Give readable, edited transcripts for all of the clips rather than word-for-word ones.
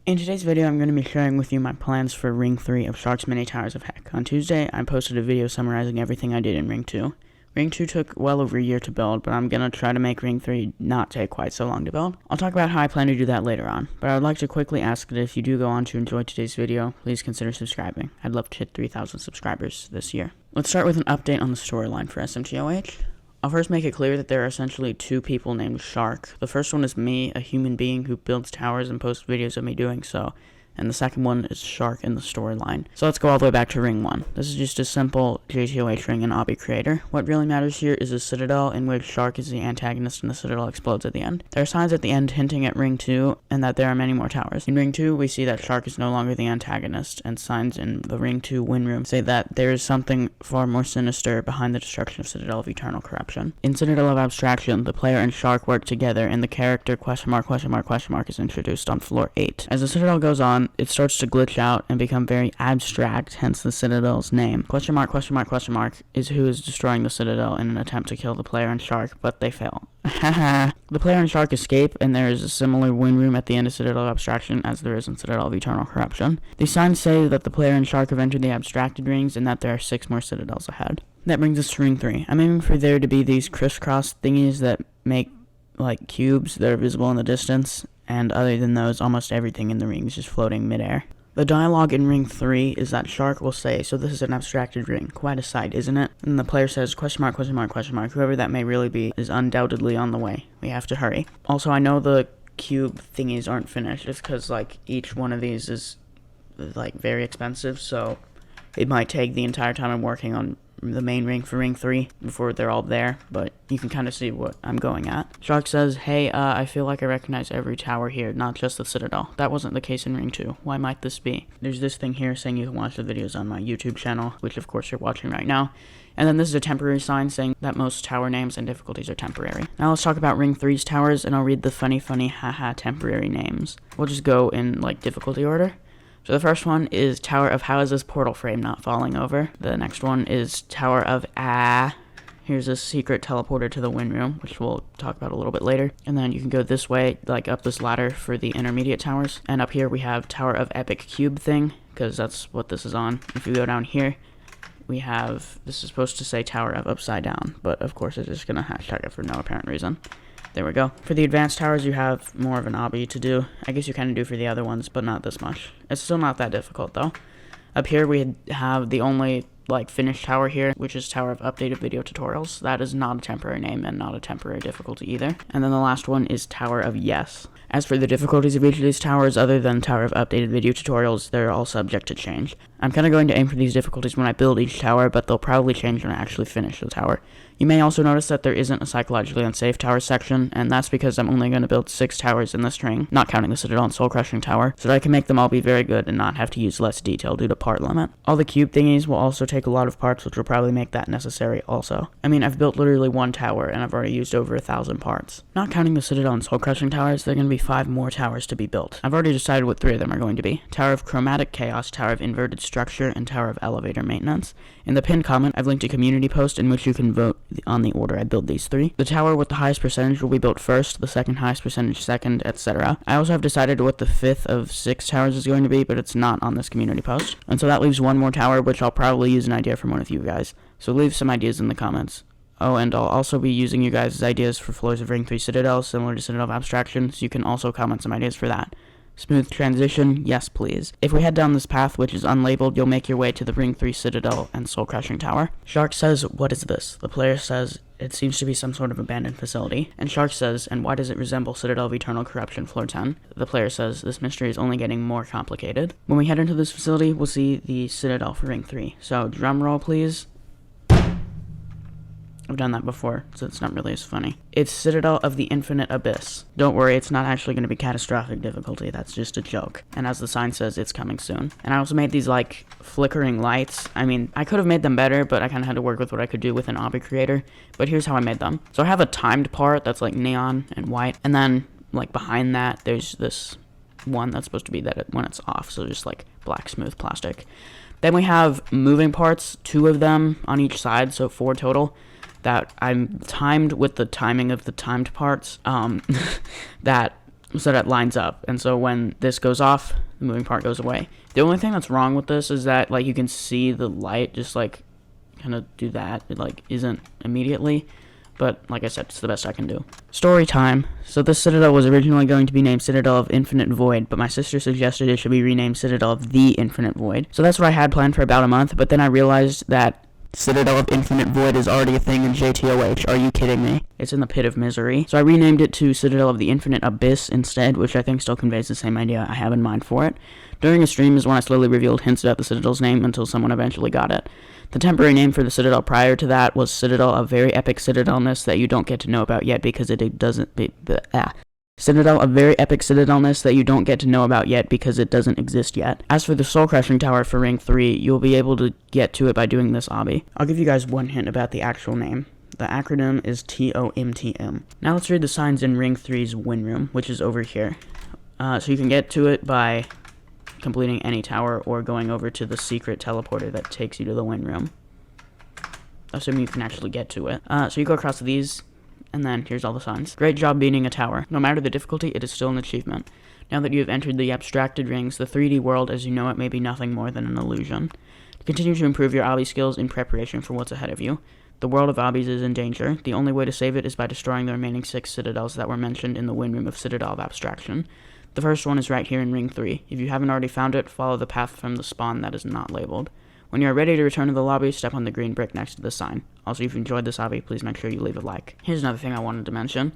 In today's video, I'm going to be sharing with you my plans for Ring 3 of Shark's Mini Towers of Heck. On Tuesday, I posted a video summarizing everything I did in Ring 2. Ring 2 took well over a year to build, but I'm going to try to make Ring 3 not take quite so long to build. I'll talk about how I plan to do that later on, but I would like to quickly ask that if you do go on to enjoy today's video, please consider subscribing. I'd love to hit 3,000 subscribers this year. Let's start with an update on the storyline for SMTOH. I'll first make it clear that there are essentially two people named Shark. The first one is me, a human being who builds towers and posts videos of me doing so, and the second one is Shark in the storyline. So let's go all the way back to Ring 1. This is just a simple JTOH ring in Obby Creator. What really matters here is the Citadel, in which Shark is the antagonist and the Citadel explodes at the end. There are signs at the end hinting at Ring 2 and that there are many more towers. In Ring 2, we see that Shark is no longer the antagonist, and signs in the Ring 2 win room say that there is something far more sinister behind the destruction of Citadel of Eternal Corruption. In Citadel of Abstraction, the player and Shark work together, and the character is introduced on floor 8. As the Citadel goes on, it starts to glitch out and become very abstract, hence the Citadel's name. Is who is destroying the Citadel in an attempt to kill the player and Shark, but they fail. The player and Shark escape, and there is a similar win room at the end of Citadel of Abstraction as there is in Citadel of Eternal Corruption. These signs say that the player and Shark have entered the abstracted rings and that there are 6 more Citadels ahead. That brings us to Ring 3. I'm aiming for there to be these crisscross thingies that make like cubes that are visible in the distance, and other than those, almost everything in the ring is just floating midair. The dialogue in Ring 3 is that Shark will say, "So this is an abstracted ring. Quite a sight, isn't it?" And the player says, "Whoever that may really be is undoubtedly on the way. We have to hurry." Also, I know the cube thingies aren't finished. It's because, like, each one of these is, like, very expensive, so it might take the entire time I'm working on the main ring for Ring 3 before they're all there, but you can kind of see what I'm going at. Shark says, "Hey, I feel like I recognize every tower here, not just the Citadel. That wasn't the case in Ring 2. Why might this be?" There's this thing here saying you can watch the videos on my YouTube channel, which of course you're watching right now. And then this is a temporary sign saying that most tower names and difficulties are temporary. Now let's talk about Ring 3's towers, and I'll read the funny haha temporary names. We'll just go in, like, difficulty order. So the first one is Tower of How is this portal frame not falling over? The next one is Tower of Here's a secret teleporter to the win room, which we'll talk about a little bit later. And then you can go this way, like up this ladder for the intermediate towers. And up here we have Tower of Epic Cube thing, because that's what this is on. If you go down here, we have, this is supposed to say Tower of Upside Down, but of course it's just going to hashtag it for no apparent reason. There we go. For the advanced towers, you have more of an obby to do. I guess you kind of do for the other ones, but not this much. It's still not that difficult, though. Up here, we have the only, like, finished tower here, which is Tower of Updated Video Tutorials. That is not a temporary name and not a temporary difficulty either. And then the last one is Tower of Yes. As for the difficulties of each of these towers, other than Tower of Updated Video Tutorials, they're all subject to change. I'm kind of going to aim for these difficulties when I build each tower, but they'll probably change when I actually finish the tower. You may also notice that there isn't a psychologically unsafe tower section, and that's because I'm only going to build 6 towers in this ring, not counting the Citadel and Soul Crushing Tower, so that I can make them all be very good and not have to use less detail due to part limit. All the cube thingies will also take a lot of parts, which will probably make that necessary also. I mean, I've built literally 1 tower, and I've already used over 1,000 parts. Not counting the Citadel and Soul Crushing Towers, there are going to be 5 more towers to be built. I've already decided what 3 of them are going to be: Tower of Chromatic Chaos, Tower of Inverted Structure, and Tower of Elevator Maintenance. In the pinned comment, I've linked a community post in which you can vote on the order I build these 3. The tower with the highest percentage will be built first, the second highest percentage second, etc. I also have decided what the 5th of 6 towers is going to be, but it's not on this community post. And so that leaves 1 more tower, which I'll probably use an idea from one of you guys. So leave some ideas in the comments. Oh, and I'll also be using you guys' ideas for floors of Ring 3 Citadel, similar to Citadel of Abstraction, so you can also comment some ideas for that. Smooth transition, yes please. If we head down this path, which is unlabeled, you'll make your way to the Ring 3 Citadel and Soul Crushing Tower. Shark says, "What is this?" The player says, "It seems to be some sort of abandoned facility." And Shark says, "And why does it resemble Citadel of Eternal Corruption Floor 10? The player says, "This mystery is only getting more complicated." When we head into this facility, we'll see the Citadel for Ring 3. So, drum roll please. I've done that before, so it's not really as funny. It's Citadel of the Infinite Abyss. Don't worry, it's not actually going to be catastrophic difficulty, that's just a joke. And as the sign says, it's coming soon. And I also made these, like, flickering lights. I mean, I could have made them better, but I kind of had to work with what I could do with an Obby Creator. But here's how I made them. So I have a timed part that's, like, neon and white. And then, like, behind that, there's this one that's supposed to be that when it's off. So just, like, black, smooth plastic. Then we have moving parts, 2 of them on each side, so 4 total. That I'm timed with the timing of the timed parts, that so that it lines up. And so when this goes off, the moving part goes away. The only thing that's wrong with this is that, like, you can see the light just, like, kind of do that. It, like, isn't immediately. But, like I said, it's the best I can do. Story time. So this Citadel was originally going to be named Citadel of Infinite Void, but my sister suggested it should be renamed Citadel of the Infinite Void. So that's what I had planned for about a month, but then I realized that Citadel of Infinite Void is already a thing in JTOH. Are you kidding me? It's in the pit of misery. So I renamed it to Citadel of the Infinite Abyss instead, which I think still conveys the same idea I have in mind for it. During a stream is when I slowly revealed hints about the Citadel's name until someone eventually got it. The temporary name for the Citadel prior to that was Citadel, a very epic citadelness that you don't get to know about yet because it doesn't... Citadel, a very epic citadelness that you don't get to know about yet because it doesn't exist yet. As for the soul-crushing tower for Ring 3, you'll be able to get to it by doing this obby. I'll give you guys one hint about the actual name. The acronym is TOMTM. Now let's read the signs in Ring 3's win room, which is over here. So you can get to it by completing any tower or going over to the secret teleporter that takes you to the win room. Assuming you can actually get to it. So you go across these, and then here's all the signs. Great job beating a tower. No matter the difficulty, it is still an achievement. Now that you have entered the abstracted rings, the 3D world as you know it may be nothing more than an illusion. Continue to improve your obby skills in preparation for what's ahead of you. The world of obbies is in danger. The only way to save it is by destroying the remaining 6 citadels that were mentioned in the win room of Citadel of Abstraction. The first one is right here in Ring 3. If you haven't already found it, follow the path from the spawn that is not labeled. When you are ready to return to the lobby, step on the green brick next to the sign. Also, if you enjoyed this obby, please make sure you leave a like. Here's another thing I wanted to mention.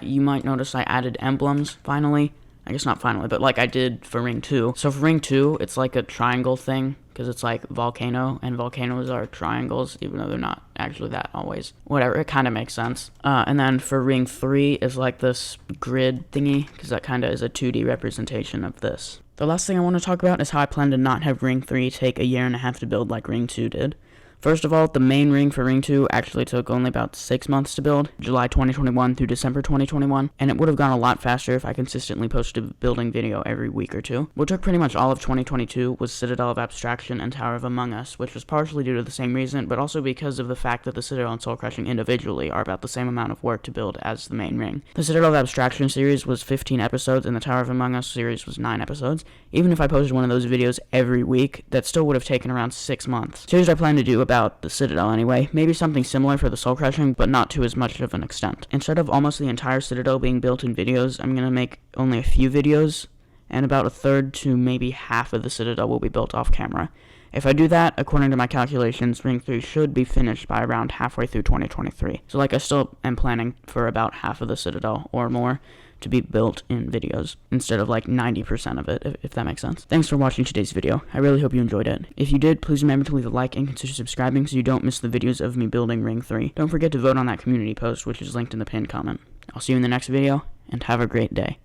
You might notice I added emblems, finally. I guess not finally, but like I did for Ring 2. So for Ring 2, it's like a triangle thing, because it's like volcano, and volcanoes are triangles, even though they're not actually that always. Whatever, it kind of makes sense. And then for Ring 3 is like this grid thingy, because that kind of is a 2D representation of this. The last thing I want to talk about is how I plan to not have Ring 3 take a year and a half to build like Ring 2 did. First of all, the main ring for Ring 2 actually took only about 6 months to build, July 2021 through December 2021, and it would have gone a lot faster if I consistently posted a building video every week or two. What took pretty much all of 2022 was Citadel of Abstraction and Tower of Among Us, which was partially due to the same reason, but also because of the fact that the Citadel and Soul Crushing individually are about the same amount of work to build as the main ring. The Citadel of Abstraction series was 15 episodes, and the Tower of Among Us series was 9 episodes. Even if I posted one of those videos every week, that still would have taken around 6 months. So here's what I plan to do about the Citadel anyway. Maybe something similar for the Soul Crushing, but not to as much of an extent. Instead of almost the entire Citadel being built in videos, I'm going to make only a few videos, and about a third to maybe half of the Citadel will be built off camera. If I do that, according to my calculations, Ring 3 should be finished by around halfway through 2023. So like I still am planning for about half of the Citadel or more to be built in videos instead of like 90% of it, if that makes sense. Thanks for watching today's video. I really hope you enjoyed it. If you did, please remember to leave a like and consider subscribing so you don't miss the videos of me building Ring 3. Don't forget to vote on that community post, which is linked in the pinned comment. I'll see you in the next video, and have a great day.